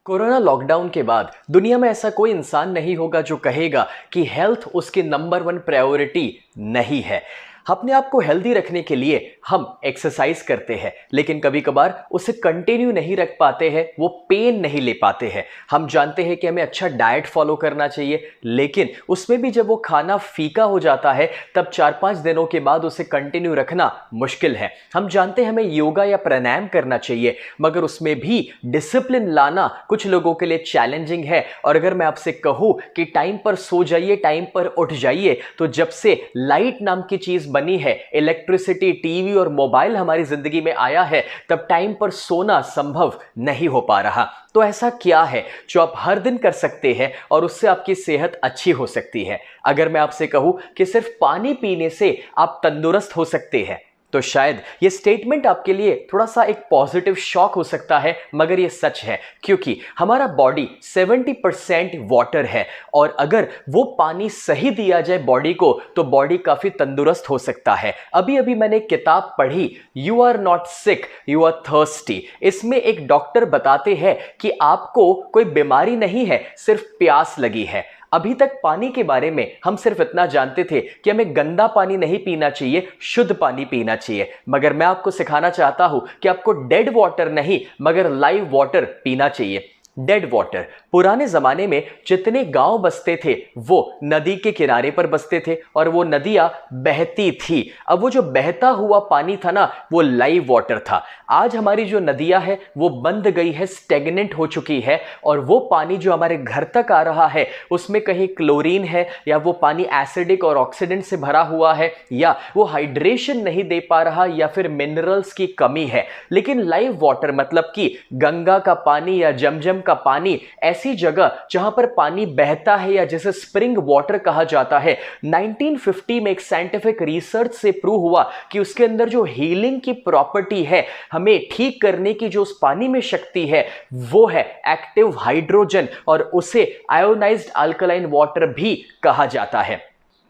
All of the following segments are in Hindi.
कोरोना लॉकडाउन के बाद दुनिया में ऐसा कोई इंसान नहीं होगा जो कहेगा कि हेल्थ उसकी नंबर वन प्रायोरिटी नहीं है। अपने आप को हेल्दी रखने के लिए हम एक्सरसाइज करते हैं, लेकिन कभी कभार उसे कंटिन्यू नहीं रख पाते हैं, वो पेन नहीं ले पाते हैं। हम जानते हैं कि हमें अच्छा डाइट फॉलो करना चाहिए, लेकिन उसमें भी जब वो खाना फीका हो जाता है तब 4-5 दिनों के बाद उसे कंटिन्यू रखना मुश्किल है। हम जानते हैं हमें योगा या प्राणायाम करना चाहिए, मगर उसमें भी डिसिप्लिन लाना कुछ लोगों के लिए चैलेंजिंग है। और अगर मैं आपसे कहूं कि टाइम पर सो जाइए, टाइम पर उठ जाइए, तो जब से लाइट नाम की चीज बनी है, इलेक्ट्रिसिटी, टीवी और मोबाइल हमारी जिंदगी में आया है, तब टाइम पर सोना संभव नहीं हो पा रहा। तो ऐसा क्या है जो आप हर दिन कर सकते हैं और उससे आपकी सेहत अच्छी हो सकती है? अगर मैं आपसे कहूं कि सिर्फ पानी पीने से आप तंदुरुस्त हो सकते हैं, तो शायद ये स्टेटमेंट आपके लिए थोड़ा सा एक पॉजिटिव शॉक हो सकता है, मगर ये सच है, क्योंकि हमारा बॉडी 70% वाटर है और अगर वो पानी सही दिया जाए बॉडी को, तो बॉडी काफी तंदुरुस्त हो सकता है। अभी अभी मैंने एक किताब पढ़ी, you are not sick, you are thirsty. इसमें एक डॉक्टर बताते हैं कि आपको कोई बीमारी नहीं है, सिर्फ प्यास लगी है। अभी तक पानी के बारे में हम सिर्फ इतना जानते थे कि हमें गंदा पानी नहीं पीना चाहिए, शुद्ध पानी पीना चाहिए। मगर मैं आपको सिखाना चाहता हूं कि आपको डेड वाटर नहीं मगर लाइव वाटर पीना चाहिए। डेड वाटर, पुराने जमाने में जितने गांव बसते थे वो नदी के किनारे पर बसते थे और वो नदियां बहती थी। अब वो जो बहता हुआ पानी था ना, वो लाइव वाटर था। आज हमारी जो नदियां है वो बंद गई है, स्टेगनेंट हो चुकी है, और वो पानी जो हमारे घर तक आ रहा है उसमें कहीं क्लोरीन है, या वो पानी एसिडिक और ऑक्सीडेंट से भरा हुआ है, या वो हाइड्रेशन नहीं दे पा रहा, या फिर मिनरल्स की कमी है। लेकिन लाइव वाटर मतलब कि गंगा का पानी या जमजम का पानी, ऐसी जगह जहां पर पानी बहता है या जिसे स्प्रिंग वाटर कहा जाता है, 1950 में एक साइंटिफिक रिसर्च से प्रूव हुआ कि उसके अंदर जो हीलिंग की प्रॉपर्टी है, हमें ठीक करने की जो उस पानी में शक्ति है, वो है एक्टिव हाइड्रोजन, और उसे आयोनाइज्ड अल्कलाइन वाटर भी कहा जाता है।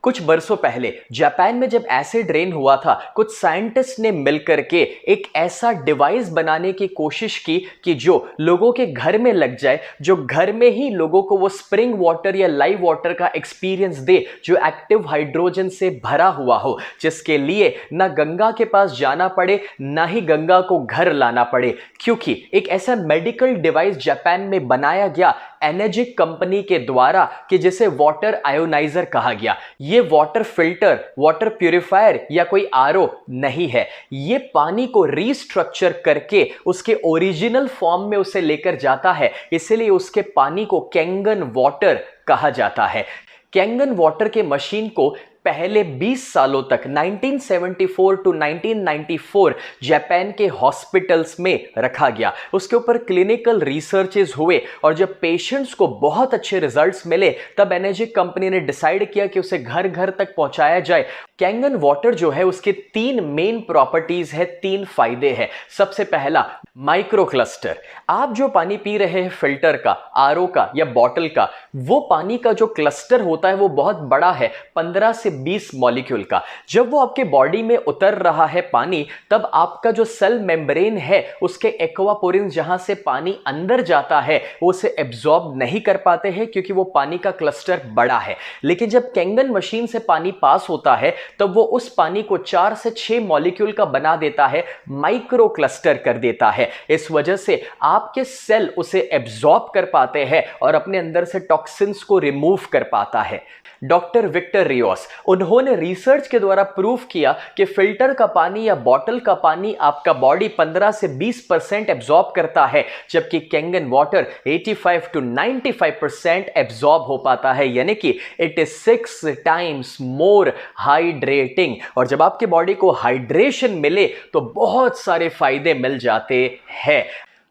कुछ बरसों पहले जापान में जब एसिड रेन हुआ था, कुछ साइंटिस्ट ने मिलकर के एक ऐसा डिवाइस बनाने की कोशिश की कि जो लोगों के घर में लग जाए, जो घर में ही लोगों को वो स्प्रिंग वाटर या लाइव वाटर का एक्सपीरियंस दे, जो एक्टिव हाइड्रोजन से भरा हुआ हो, जिसके लिए ना गंगा के पास जाना पड़े, ना ही गंगा को घर लाना पड़े। क्योंकि एक ऐसा मेडिकल डिवाइस जापान में बनाया गया एनर्जिक कंपनी के द्वारा कि जिसे वाटर आयोनाइजर कहा गया। ये वाटर फिल्टर, वाटर प्यूरिफायर या कोई आरओ नहीं है। ये पानी को रीस्ट्रक्चर करके उसके ओरिजिनल फॉर्म में उसे लेकर जाता है, इसलिए उसके पानी को कैंगन वाटर कहा जाता है। कैंगन वाटर के मशीन को पहले 20 सालों तक 1974 टू 1994 जापान के हॉस्पिटल्स में रखा गया। उसके ऊपर क्लिनिकल रिसर्चेस हुए और जब पेशेंट्स को बहुत अच्छे रिजल्ट्स मिले, तब एनर्जिक कंपनी ने डिसाइड किया कि उसे घर घर तक पहुंचाया जाए। कैंगन वाटर जो है उसके 3 मेन प्रॉपर्टीज है, 3 फायदे हैं। सबसे पहला, माइक्रो क्लस्टर। आप जो पानी पी रहे हैं फिल्टर का, आरओ का या बॉटल का, वो पानी का जो क्लस्टर होता है वो बहुत बड़ा है, 15 से 20 मॉलिक्यूल का। जब वो आपके बॉडी में उतर रहा है पानी, तब आपका जो सेल मेम्ब्रेन है उसके एक्वापोरिन जहां से पानी अंदर जाता है, वो उसे एब्जॉर्ब नहीं कर पाते हैं क्योंकि वो पानी का क्लस्टर बड़ा है। लेकिन जब कैंगन मशीन से पानी पास होता है तब वो उस पानी को 4 से 6 मॉलिक्यूल का बना देता है, माइक्रो क्लस्टर कर देता है। इस वजह से आपके सेल उसे एब्जॉर्ब कर पाते हैं और अपने अंदर से टॉक्सिन्स को रिमूव कर पाता है। डॉक्टर विक्टर रियोस, उन्होंने रिसर्च के द्वारा प्रूव किया कि फिल्टर का पानी या बॉटल का पानी आपका बॉडी 15 से 20% एब्जॉर्ब करता है, जबकि कैंगन वाटर 85 टू 95% एब्जॉर्ब हो पाता है, यानी कि it is 6 times more hydrating. और जब आपके बॉडी को हाइड्रेशन मिले तो बहुत सारे फायदे मिल जाते हैं।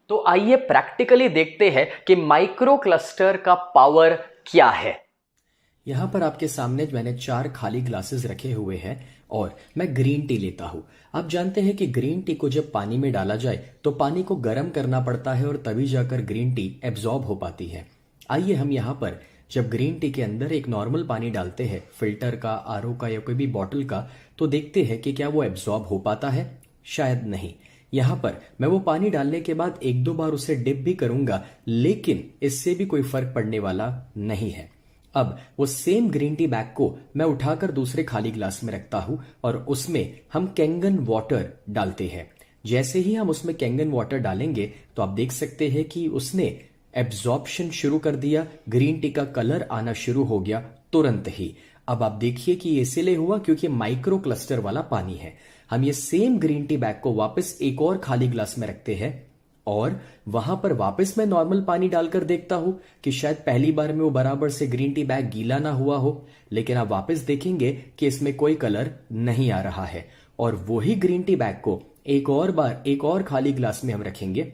तो आइए प्रैक्टिकली देखते हैं कि माइक्रो क्लस्टर का पावर क्या है। यहाँ पर आपके सामने मैंने 4 खाली ग्लासेस रखे हुए हैं और मैं ग्रीन टी लेता हूँ। आप जानते हैं कि ग्रीन टी को जब पानी में डाला जाए तो पानी को गर्म करना पड़ता है और तभी जाकर ग्रीन टी एब्जॉर्ब हो पाती है। आइए हम यहाँ पर जब ग्रीन टी के अंदर एक नॉर्मल पानी डालते हैं, फिल्टर का, आरओ का या कोई भी बॉटल का, तो देखते हैं कि क्या वो एब्जॉर्ब हो पाता है। शायद नहीं, यहाँ पर मैं वो पानी डालने के बाद एक दो बार उसे डिप भी करूंगा, लेकिन इससे भी कोई फर्क पड़ने वाला नहीं है। अब वो सेम ग्रीन टी बैग को मैं उठाकर दूसरे खाली ग्लास में रखता हूं और उसमें हम कैंगन वाटर डालते हैं। जैसे ही हम उसमें कैंगन वाटर डालेंगे तो आप देख सकते हैं कि उसने एब्जॉर्प्शन शुरू कर दिया, ग्रीन टी का कलर आना शुरू हो गया तुरंत ही। अब आप देखिए कि ये इसलिए हुआ क्योंकि माइक्रो क्लस्टर वाला पानी है। हम ये सेम ग्रीन टी बैग को वापस एक और खाली ग्लास में रखते हैं और वहां पर वापस मैं नॉर्मल पानी डालकर देखता हूं कि शायद पहली बार में वो बराबर से ग्रीन टी बैग गीला ना हुआ हो, लेकिन आप वापस देखेंगे कि इसमें कोई कलर नहीं आ रहा है। और वही ग्रीन टी बैग को एक और बार एक और खाली ग्लास में हम रखेंगे,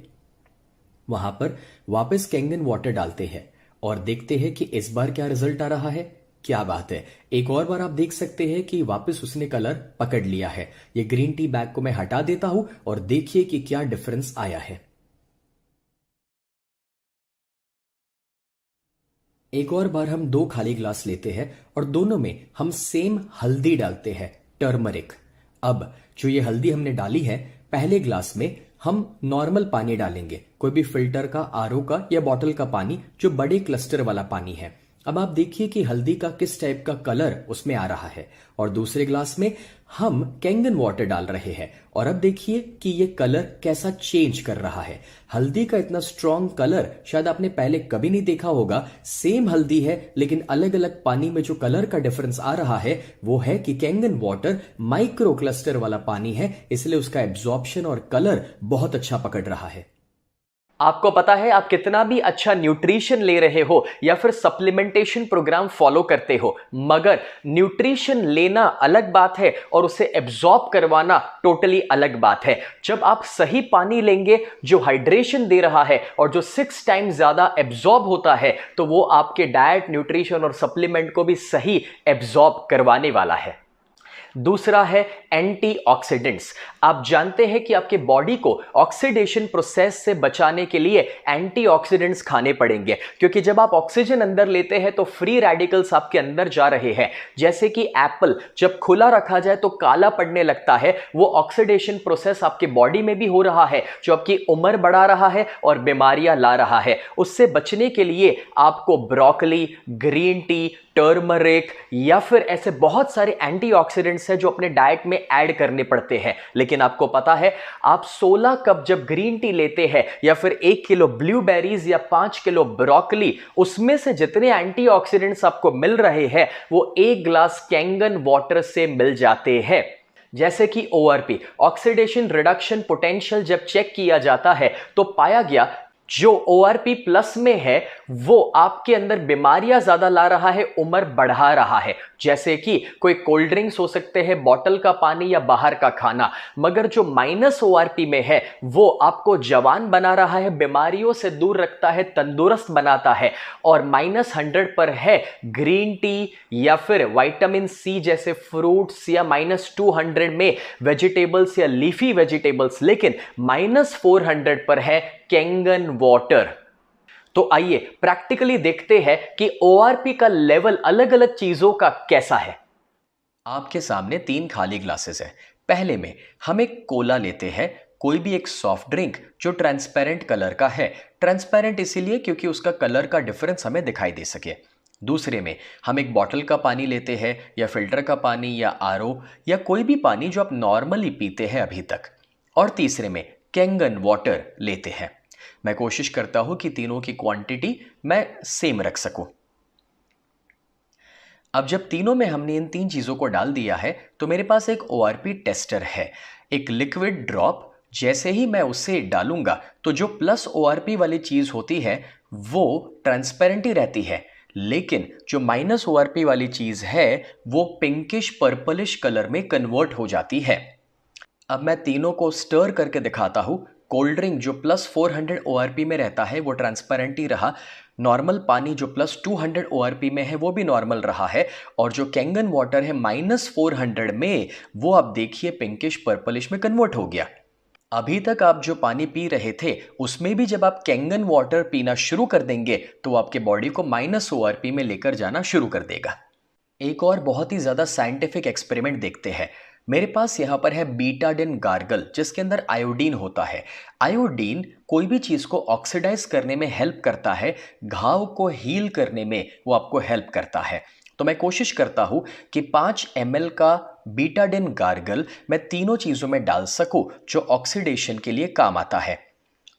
वहां पर वापस कैंगन वाटर डालते हैं और देखते हैं कि इस बार क्या रिजल्ट आ रहा है। क्या बात है, एक और बार आप देख सकते हैं कि वापस उसने कलर पकड़ लिया है। ये ग्रीन टी बैग को मैं हटा देता हूं और देखिए कि क्या डिफरेंस आया है। एक और बार हम दो खाली ग्लास लेते हैं और दोनों में हम सेम हल्दी डालते हैं, टर्मरिक। अब जो ये हल्दी हमने डाली है, पहले ग्लास में हम नॉर्मल पानी डालेंगे, कोई भी फिल्टर का, आरओ का या बॉटल का पानी, जो बड़े क्लस्टर वाला पानी है। अब आप देखिए कि हल्दी का किस टाइप का कलर उसमें आ रहा है। और दूसरे ग्लास में हम कैंगन वाटर डाल रहे हैं और अब देखिए कि ये कलर कैसा चेंज कर रहा है। हल्दी का इतना स्ट्रॉन्ग कलर शायद आपने पहले कभी नहीं देखा होगा। सेम हल्दी है लेकिन अलग अलग पानी में जो कलर का डिफरेंस आ रहा है वो है कि कैंगन वाटर माइक्रो क्लस्टर वाला पानी है, इसलिए उसका एब्जॉर्प्शन और कलर बहुत अच्छा पकड़ रहा है। आपको पता है, आप कितना भी अच्छा न्यूट्रिशन ले रहे हो या फिर सप्लीमेंटेशन प्रोग्राम फॉलो करते हो, मगर न्यूट्रिशन लेना अलग बात है और उसे एब्जॉर्ब करवाना टोटली अलग बात है। जब आप सही पानी लेंगे जो हाइड्रेशन दे रहा है और जो 6 टाइम ज्यादा एब्जॉर्ब होता है, तो वो आपके डाइट, न्यूट्रिशन और सप्लीमेंट को भी सही एब्जॉर्ब करवाने वाला है। दूसरा है एंटीऑक्सीडेंट्स। आप जानते हैं कि आपके बॉडी को ऑक्सीडेशन प्रोसेस से बचाने के लिए एंटीऑक्सीडेंट्स खाने पड़ेंगे, क्योंकि जब आप ऑक्सीजन अंदर लेते हैं तो फ्री रेडिकल्स आपके अंदर जा रहे हैं। जैसे कि एप्पल जब खुला रखा जाए तो काला पड़ने लगता है, वो ऑक्सीडेशन प्रोसेस आपके बॉडी में भी हो रहा है, जो आपकी उम्र बढ़ा रहा है और बीमारियां ला रहा है। उससे बचने के लिए आपको ब्रोकली, ग्रीन टी, टर्मरिक या फिर ऐसे बहुत सारे एंटीऑक्सीडेंट्स हैं जो अपने डाइट में ऐड करने पड़ते हैं। लेकिन आपको पता है, आप 16 कप जब ग्रीन टी लेते हैं या फिर 1 किलो ब्लूबेरीज या 5 किलो ब्रोकली, उसमें से जितने एंटीऑक्सीडेंट्स आपको मिल रहे हैं वो 1 ग्लास कैंगन वाटर से मिल जाते हैं। जैसे कि ORP, ऑक्सीडेशन रिडक्शन पोटेंशियल, जब चेक किया जाता है तो पाया गया जो ORP प्लस में है वो आपके अंदर बीमारियां ज्यादा ला रहा है, उम्र बढ़ा रहा है। जैसे कि कोई कोल्ड ड्रिंक्स हो सकते हैं, बॉटल का पानी या बाहर का खाना, मगर जो माइनस ORP में है वो आपको जवान बना रहा है, बीमारियों से दूर रखता है, तंदुरुस्त बनाता है। और -100 पर है ग्रीन टी या फिर विटामिन C जैसे फ्रूट्स, या -200 में वेजिटेबल्स या लीफी वेजिटेबल्स, लेकिन -400 पर है कैंगन वाटर। तो आइए प्रैक्टिकली देखते हैं कि ORP का लेवल अलग अलग चीजों का कैसा है। आपके सामने 3 खाली ग्लासेस है। पहले में हम एक कोला लेते हैं, कोई भी एक सॉफ्ट ड्रिंक जो ट्रांसपेरेंट कलर का है। ट्रांसपेरेंट इसीलिए क्योंकि उसका कलर का डिफरेंस हमें दिखाई दे सके। दूसरे में हम एक बॉटल का पानी लेते हैं, या फिल्टर का पानी, या RO, या कोई भी पानी जो आप नॉर्मली पीते हैं अभी तक। और तीसरे में कैंगन वाटर लेते हैं। मैं कोशिश करता हूं कि तीनों की क्वांटिटी मैं सेम रख सकूं। अब जब तीनों में हमने इन 3 चीजों को डाल दिया है तो मेरे पास एक ORP टेस्टर है, एक लिक्विड ड्रॉप। जैसे ही मैं उसे डालूंगा तो जो प्लस ORP वाली चीज होती है वो ट्रांसपेरेंट ही रहती है, लेकिन जो माइनस ORP वाली चीज है वो पिंकिश पर्पलिश कलर में कन्वर्ट हो जाती है। अब मैं तीनों को स्टर करके दिखाता हूं। कोल्ड ड्रिंक जो +400 ORP में रहता है वो ट्रांसपेरेंट ही रहा, नॉर्मल पानी जो +200 ORP में है वो भी नॉर्मल रहा है, और जो कैंगन वाटर है -400 में, वो आप देखिए पिंकिश पर्पलिश में कन्वर्ट हो गया। अभी तक आप जो पानी पी रहे थे उसमें भी जब आप कैंगन वाटर पीना शुरू कर देंगे तो आपके बॉडी को -ORP में लेकर जाना शुरू कर देगा। एक और बहुत ही ज़्यादा साइंटिफिक एक्सपेरिमेंट देखते हैं। मेरे पास यहाँ पर है बीटाडिन गार्गल, जिसके अंदर आयोडीन होता है। आयोडीन कोई भी चीज़ को ऑक्सीडाइज करने में हेल्प करता है, घाव को हील करने में वो आपको हेल्प करता है। तो मैं कोशिश करता हूँ कि 5 ml का बीटाडिन गार्गल मैं तीनों चीज़ों में डाल सकूँ जो ऑक्सीडेशन के लिए काम आता है।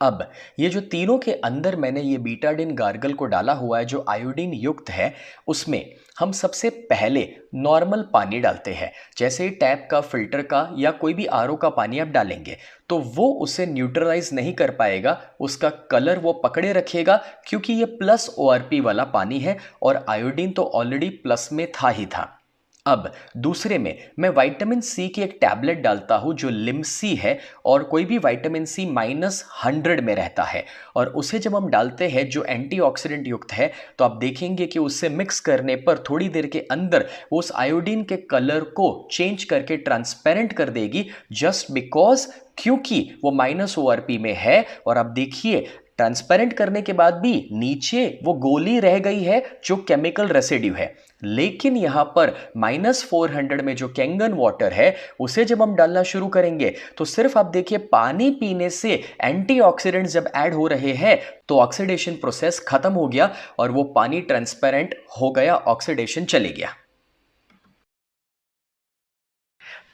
अब ये जो तीनों के अंदर मैंने ये बीटाडिन गार्गल को डाला हुआ है जो आयोडीन युक्त है, उसमें हम सबसे पहले नॉर्मल पानी डालते हैं। जैसे टैप का, फिल्टर का या कोई भी आरओ का पानी आप डालेंगे तो वो उसे न्यूट्रलाइज नहीं कर पाएगा, उसका कलर वो पकड़े रखेगा, क्योंकि ये प्लस ओआरपी वाला पानी है और आयोडीन तो ऑलरेडी प्लस में था ही था। अब दूसरे में मैं विटामिन सी की एक टैबलेट डालता हूं जो लिमसी है, और कोई भी विटामिन सी -100 में रहता है, और उसे जब हम डालते हैं जो एंटीऑक्सीडेंट युक्त है, तो आप देखेंगे कि उससे मिक्स करने पर थोड़ी देर के अंदर वो उस आयोडीन के कलर को चेंज करके ट्रांसपेरेंट कर देगी, जस्ट बिकॉज क्योंकि वो -ORP में है। और आप देखिए ट्रांसपेरेंट करने के बाद भी नीचे वो गोली रह गई है जो केमिकल रेसिड्यू है, लेकिन यहां पर -400 में जो कैंगन वाटर है उसे जब हम डालना शुरू करेंगे तो सिर्फ आप देखिए पानी पीने से एंटीऑक्सीडेंट जब ऐड हो रहे हैं तो ऑक्सीडेशन प्रोसेस खत्म हो गया और वो पानी ट्रांसपेरेंट हो गया, ऑक्सीडेशन चले गया।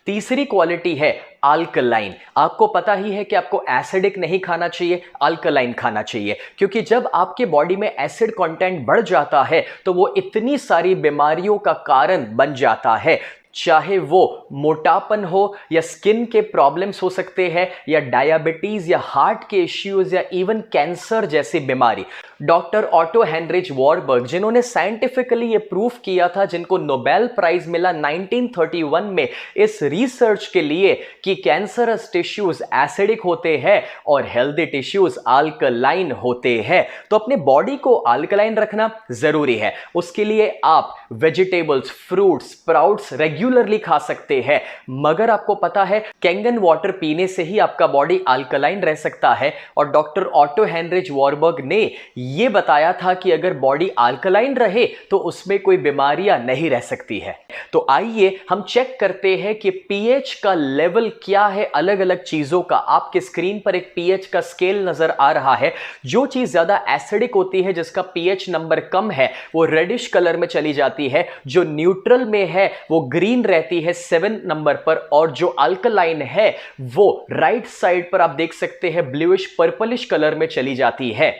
तीसरी क्वालिटी है अल्कलाइन। आपको पता ही है कि आपको एसिडिक नहीं खाना चाहिए, अल्कलाइन खाना चाहिए, क्योंकि जब आपके बॉडी में एसिड कंटेंट बढ़ जाता है तो वो इतनी सारी बीमारियों का कारण बन जाता है, चाहे वो मोटापन हो या स्किन के प्रॉब्लम्स हो सकते हैं या डायबिटीज या हार्ट के इश्यूज या इवन कैंसर जैसी बीमारी। डॉक्टर ऑटो हेनरिच वॉरबर्ग, जिन्होंने साइंटिफिकली ये प्रूफ किया था, जिनको नोबेल प्राइज मिला 1931 में इस रिसर्च के लिए कि कैंसरस टिश्यूज एसिडिक होते हैं और हेल्दी टिश्यूज अल्कलाइन होते हैं। तो अपने बॉडी को अल्कलाइन रखना जरूरी है। उसके लिए आप वेजिटेबल्स, फ्रूट्स, स्प्राउट्स रेगुलरली खा सकते हैं, मगर आपको पता है कैंगन वाटर पीने से ही आपका बॉडी अल्कलाइन रह सकता है। और डॉक्टर ऑटो हेनरिच वॉरबर्ग ने यह बताया था कि अगर बॉडी अल्कलाइन रहे तो उसमें कोई बीमारियां नहीं रह सकती है। तो आइए हम चेक करते हैं कि पीएच का लेवल क्या है अलग अलग चीजों का। आपके स्क्रीन पर एक पीएच का स्केल नजर आ रहा है। जो चीज ज्यादा एसिडिक होती है, जिसका पीएच नंबर कम है, वो रेडिश कलर में चली जाती है। जो न्यूट्रल में है वो ग्रीन रहती है 7 नंबर पर, और जो अल्कलाइन है वो राइट साइड पर आप देख सकते हैं ब्लूइश पर्पलिश कलर में चली जाती है।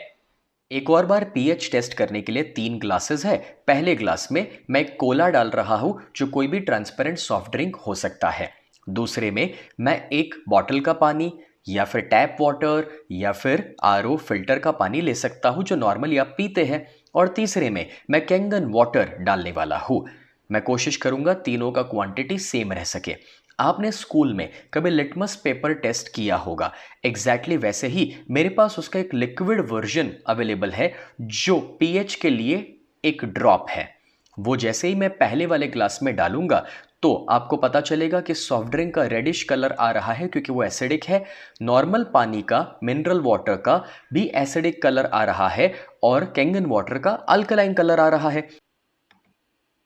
एक और बार पीएच टेस्ट करने के लिए 3 ग्लासेस है। पहले ग्लास में मैं कोला डाल रहा हूं जो कोई भी ट्रांसपेरेंट सॉफ्ट ड्रिंक हो सकता है। दूसरे में मैं एक बॉटल का पानी या फिर टैप वाटर या फिर आरओ फिल्टर का पानी ले सकता हूं जो नॉर्मली आप पीते हैं। और तीसरे में मैं कैंगन वाटर डालने वाला हूं। मैं कोशिश करूंगा तीनों का क्वांटिटी सेम रह सके। आपने स्कूल में कभी लिटमस पेपर टेस्ट किया होगा, एग्जैक्टली वैसे ही मेरे पास उसका एक लिक्विड वर्जन अवेलेबल है जो पीएच के लिए एक ड्रॉप है। वो जैसे ही मैं पहले वाले ग्लास में डालूंगा तो आपको पता चलेगा कि सॉफ्ट ड्रिंक का रेडिश कलर आ रहा है क्योंकि वो एसिडिक है। नॉर्मल पानी का, मिनरल वाटर का भी एसिडिक कलर आ रहा है और कैंगन वाटर का अल्कलाइन कलर आ रहा है।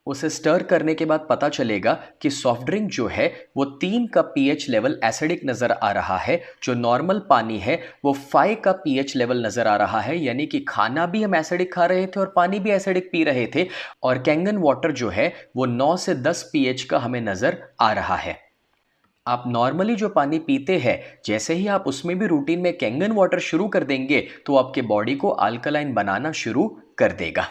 उसे स्टर करने के बाद पता चलेगा कि सॉफ्ट ड्रिंक जो है वो 3 का पीएच लेवल एसिडिक नज़र आ रहा है। जो नॉर्मल पानी है वो 5 का पीएच लेवल नज़र आ रहा है, यानी कि खाना भी हम एसिडिक खा रहे थे और पानी भी एसिडिक पी रहे थे। और कैंगन वाटर जो है वो 9 से 10 पीएच का हमें नज़र आ रहा है। आप नॉर्मली जो पानी पीते हैं, जैसे ही आप उसमें भी रूटीन में कैंगन वाटर शुरू कर देंगे तो आपके बॉडी को अल्कलाइन बनाना शुरू कर देगा।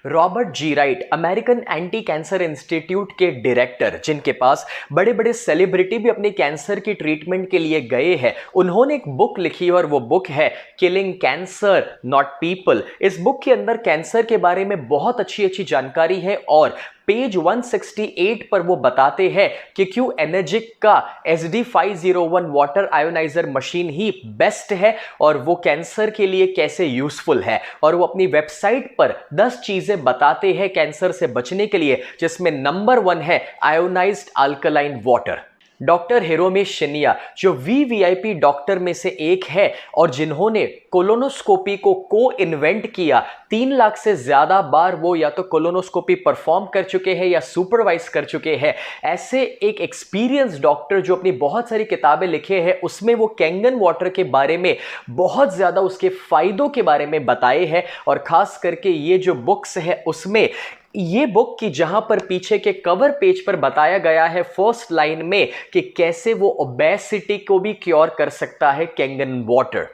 Robert G Wright, American anti cancer institute के डायरेक्टर, जिनके पास बड़े बड़े सेलिब्रिटी भी अपने कैंसर की ट्रीटमेंट के लिए गए हैं, उन्होंने एक बुक लिखी और वो बुक है किलिंग कैंसर नॉट पीपल। इस बुक के अंदर कैंसर के बारे में बहुत अच्छी अच्छी जानकारी है और पेज 168 पर वो बताते हैं कि क्यों एनर्जिक का SD501 वाटर आयोनाइजर मशीन ही बेस्ट है और वो कैंसर के लिए कैसे यूजफुल है। और वो अपनी वेबसाइट पर 10 चीजें बताते हैं कैंसर से बचने के लिए, जिसमें नंबर 1 है ionised alkaline water. Doctor Hiromi Shinya जो वीवीआईपी डॉक्टर में से एक है और जिन्होंने कोलोनोस्कोपी को इन्वेंट किया। 3 लाख से ज्यादा बार वो या तो कोलोनोस्कोपी परफॉर्म कर चुके हैं या सुपरवाइज कर चुके हैं। ऐसे एक एक्सपीरियंस डॉक्टर जो अपनी बहुत सारी किताबें लिखे हैं, उसमें वो कैंगन वाटर के बारे में बहुत ज्यादा उसके फायदों के बारे में बताए हैं। और खास करके ये जो बुक्स है उसमें ये बुक की जहां पर पीछे के कवर पेज पर बताया गया है फर्स्ट लाइन में कि कैसे वो ओबेसिटी को भी क्योर कर सकता है Kangen water.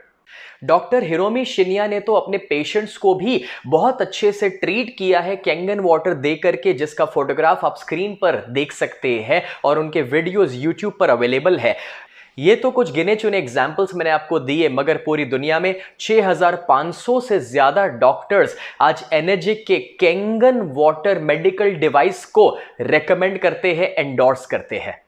Doctor Hiromi Shinya ने तो अपने पेशेंट्स को भी बहुत अच्छे से ट्रीट किया है कैंगन वाटर दे करके, जिसका फोटोग्राफ आप स्क्रीन पर देख सकते हैं और उनके वीडियोस यूट्यूब पर अवेलेबल है। ये तो कुछ गिने चुने एग्जाम्पल्स मैंने आपको दिए, मगर पूरी दुनिया में 6500 से ज्यादा डॉक्टर्स आज एनर्जिक के कैंगन वाटर मेडिकल डिवाइस को रेकमेंड करते हैं, एंडोर्स करते हैं।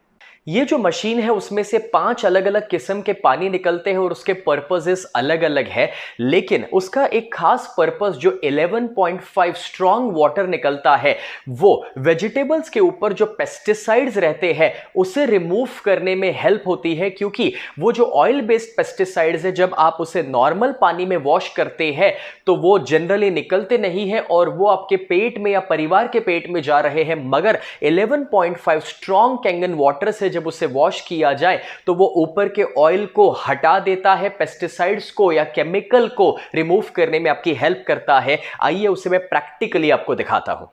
ये जो मशीन है उसमें से 5 अलग अलग किस्म के पानी निकलते हैं और उसके पर्पसेस अलग अलग है, लेकिन उसका एक खास पर्पस जो 11.5 स्ट्रॉन्ग वाटर निकलता है वो वेजिटेबल्स के ऊपर जो पेस्टिसाइड्स रहते हैं उसे रिमूव करने में हेल्प होती है। क्योंकि वो जो ऑयल बेस्ड पेस्टिसाइड्स है, जब आप उसे नॉर्मल पानी में वॉश करते हैं तो वो जनरली निकलते नहीं है और वो आपके पेट में या परिवार के पेट में जा रहे हैं। मगर 11.5 स्ट्रॉन्ग कैंगन वाटर से जब उसे वॉश किया जाए तो वो ऊपर के ऑयल को हटा देता है, पेस्टिसाइड्स को या केमिकल को रिमूव करने में आपकी हेल्प करता है। आइए उसे मैं प्रैक्टिकली आपको दिखाता हूं।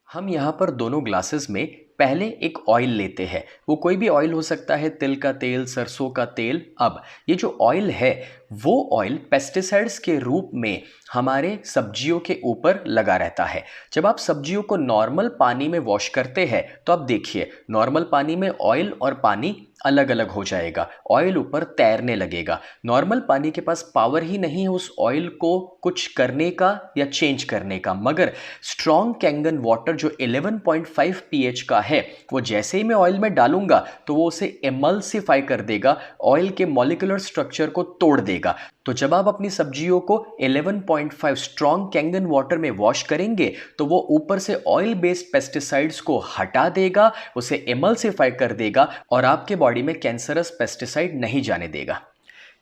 हम यहां पर दोनों ग्लासेस में पहले एक ऑयल लेते हैं। वो कोई भी ऑयल हो सकता है, तिल का तेल, सरसों का तेल। अब ये जो ऑयल है वो ऑयल पेस्टिसाइड्स के रूप में हमारे सब्जियों के ऊपर लगा रहता है। जब आप सब्जियों को नॉर्मल पानी में वॉश करते हैं तो आप देखिए नॉर्मल पानी में ऑयल और पानी अलग अलग हो जाएगा, ऑयल ऊपर तैरने लगेगा। नॉर्मल पानी के पास पावर ही नहीं है उस ऑयल को कुछ करने का या चेंज करने का। मगर स्ट्रॉन्ग कैंगन वाटर जो 11.5 pH का है, वो जैसे ही मैं ऑयल में डालूंगा तो वो उसे एमल्सिफाई कर देगा, ऑयल के मॉलिक्यूलर स्ट्रक्चर को तोड़ देगा। तो जब आप अपनी सब्जियों को 11.5 स्ट्रॉन्ग कैंगन वाटर में वॉश करेंगे तो वो ऊपर से ऑयल बेस्ड पेस्टिसाइड्स को हटा देगा, उसे एमल्सिफाई कर देगा और आपके बॉडी में कैंसरस पेस्टिसाइड नहीं जाने देगा।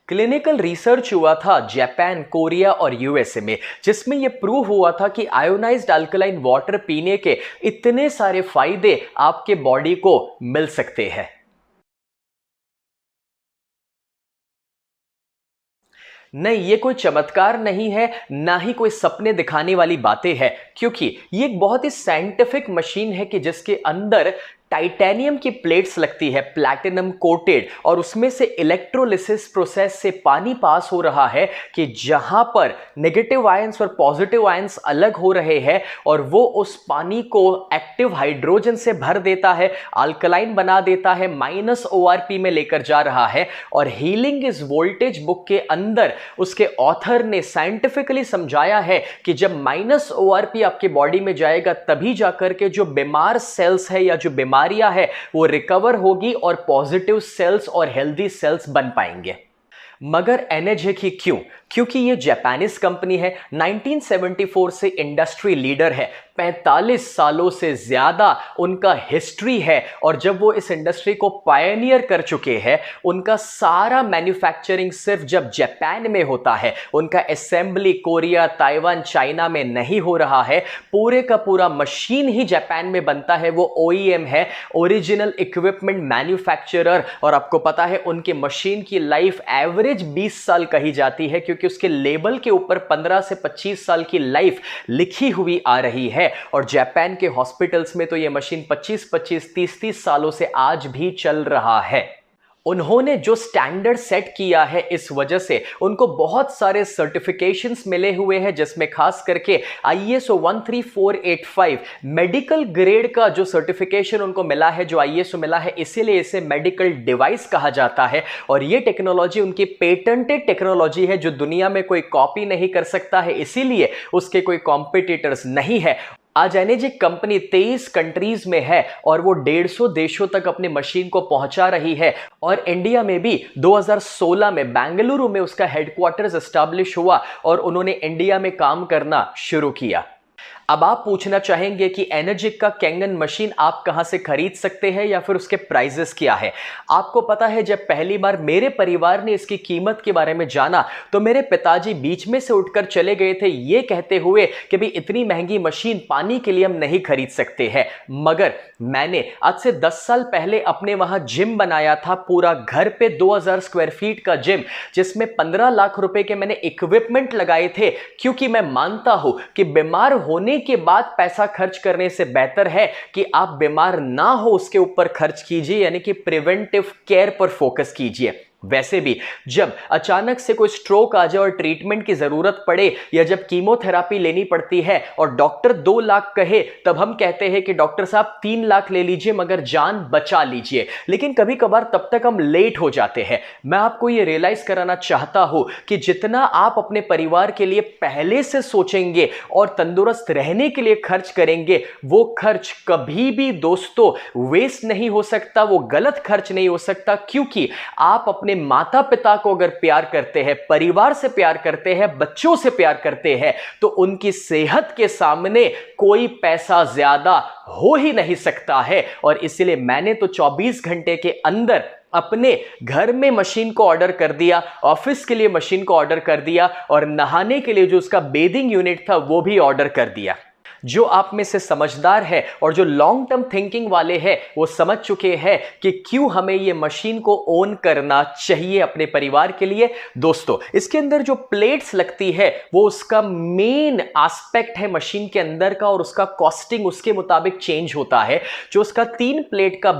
क्लिनिकल रिसर्च हुआ था जापान, कोरिया और यूएसए में, जिसमें यह प्रूव हुआ था कि आयोनाइज्ड अल्कलाइन वाटर पीने के इतने सारे फायदे आपके बॉडी को मिल सकते हैं। नहीं, ये कोई चमत्कार नहीं है, ना ही कोई सपने दिखाने वाली बातें हैं, क्योंकि ये एक बहुत ही साइंटिफिक मशीन है कि जिसके अंदर टाइटेनियम की प्लेट्स लगती है, प्लैटिनम कोटेड, और उसमें से इलेक्ट्रोलिसिस प्रोसेस से पानी पास हो रहा है कि जहां पर नेगेटिव आयंस और पॉजिटिव आयंस अलग हो रहे हैं और वो उस पानी को एक्टिव हाइड्रोजन से भर देता है, अल्कलाइन बना देता है, -ORP में लेकर जा रहा है। और हीलिंग इज वोल्टेज बुक के अंदर उसके ऑथर ने साइंटिफिकली समझाया है कि जब -ORP आपके बॉडी में जाएगा तभी जाकर के जो बीमार सेल्स है या जो बीमारियां है वो रिकवर होगी और पॉजिटिव सेल्स और हेल्दी सेल्स बन पाएंगे। मगर एनर्जिक ही क्यों? क्योंकि ये जापानीज कंपनी है, 1974 से इंडस्ट्री लीडर है, 45 सालों से ज्यादा उनका हिस्ट्री है। और जब वो इस इंडस्ट्री को पायनियर कर चुके हैं, उनका सारा मैन्युफैक्चरिंग सिर्फ जब जापान में होता है, उनका असेंबली कोरिया, ताइवान, चाइना में नहीं हो रहा है, पूरे का पूरा मशीन ही जापान में बनता है। वो OEM है, ओरिजिनल इक्विपमेंट मैन्युफैक्चरर। और आपको पता है उनके मशीन की लाइफ एवरेज 20 साल कही जाती है, क्योंकि उसके लेबल के ऊपर 15 से 25 साल की लाइफ लिखी हुई आ रही है। और जापान के हॉस्पिटल्स में तो यह मशीन 25-25, 30-30 सालों से आज भी चल रहा है। उन्होंने जो स्टैंडर्ड सेट किया है, इस वजह से उनको बहुत सारे सर्टिफिकेशंस मिले हुए हैं, जिसमें खास करके ISO 13485 मेडिकल ग्रेड का जो सर्टिफिकेशन उनको मिला है, जो ISO मिला है, इसीलिए इसे मेडिकल डिवाइस कहा जाता है। और ये टेक्नोलॉजी उनकी पेटेंटेड टेक्नोलॉजी है जो दुनिया में कोई कॉपी नहीं कर सकता है, इसीलिए उसके कोई कॉम्पिटिटर्स नहीं है। आज एनर्जिक कंपनी 23 कंट्रीज में है और वो 150 देशों तक अपनी मशीन को पहुंचा रही है। और इंडिया में भी 2016 में बेंगलुरु में उसका हेडक्वार्टर्स एस्टैब्लिश हुआ और उन्होंने इंडिया में काम करना शुरू किया। अब आप पूछना चाहेंगे कि एनर्जिक का कैंगन मशीन आप कहां से खरीद सकते हैं या फिर उसके प्राइजेस क्या है। आपको पता है, जब पहली बार मेरे परिवार ने इसकी कीमत के बारे में जाना तो मेरे पिताजी बीच में से उठकर चले गए थे, ये कहते हुए कि भाई इतनी महंगी मशीन पानी के लिए हम नहीं खरीद सकते हैं। मगर मैंने आज से 10 साल पहले अपने वहां जिम बनाया था, पूरा घर पे 2000 स्क्वायर फीट का जिम, जिसमें 15 लाख रुपए के मैंने इक्विपमेंट लगाए थे, क्योंकि मैं मानता हूं कि बीमार होने के बाद पैसा खर्च करने से बेहतर है कि आप बीमार ना हो उसके ऊपर खर्च कीजिए, यानी कि प्रिवेंटिव केयर पर फोकस कीजिए। वैसे भी जब अचानक से कोई स्ट्रोक आ जाए और ट्रीटमेंट की जरूरत पड़े, या जब कीमोथेरापी लेनी पड़ती है और डॉक्टर 2 लाख कहे, तब हम कहते हैं कि डॉक्टर साहब 3 लाख ले लीजिए मगर जान बचा लीजिए। लेकिन कभी कभार तब तक हम लेट हो जाते हैं। मैं आपको यह रियलाइज कराना चाहता हूं कि जितना आप अपने परिवार के लिए पहले से सोचेंगे और तंदुरुस्त रहने के लिए खर्च करेंगे, वो खर्च कभी भी दोस्तों वेस्ट नहीं हो सकता, वो गलत खर्च नहीं हो सकता। क्योंकि आप अपने माता पिता को अगर प्यार करते हैं, परिवार से प्यार करते हैं, बच्चों से प्यार करते हैं, तो उनकी सेहत के सामने कोई पैसा ज्यादा हो ही नहीं सकता है। और इसलिए मैंने तो 24 घंटे के अंदर अपने घर में मशीन को ऑर्डर कर दिया, ऑफिस के लिए मशीन को ऑर्डर कर दिया, और नहाने के लिए जो उसका बेदिंग यूनिट था वो भी ऑर्डर कर दिया। जो आप में से समझदार है और जो लॉन्ग टर्म थिंकिंग वाले हैं, वो समझ चुके हैं कि क्यों हमें ये मशीन को ओन करना चाहिए अपने परिवार के लिए। दोस्तों, इसके अंदर जो प्लेट्स लगती है वो उसका मेन एस्पेक्ट है मशीन के अंदर का, और उसका कॉस्टिंग उसके मुताबिक चेंज होता है। जो उसका 3 प्लेट का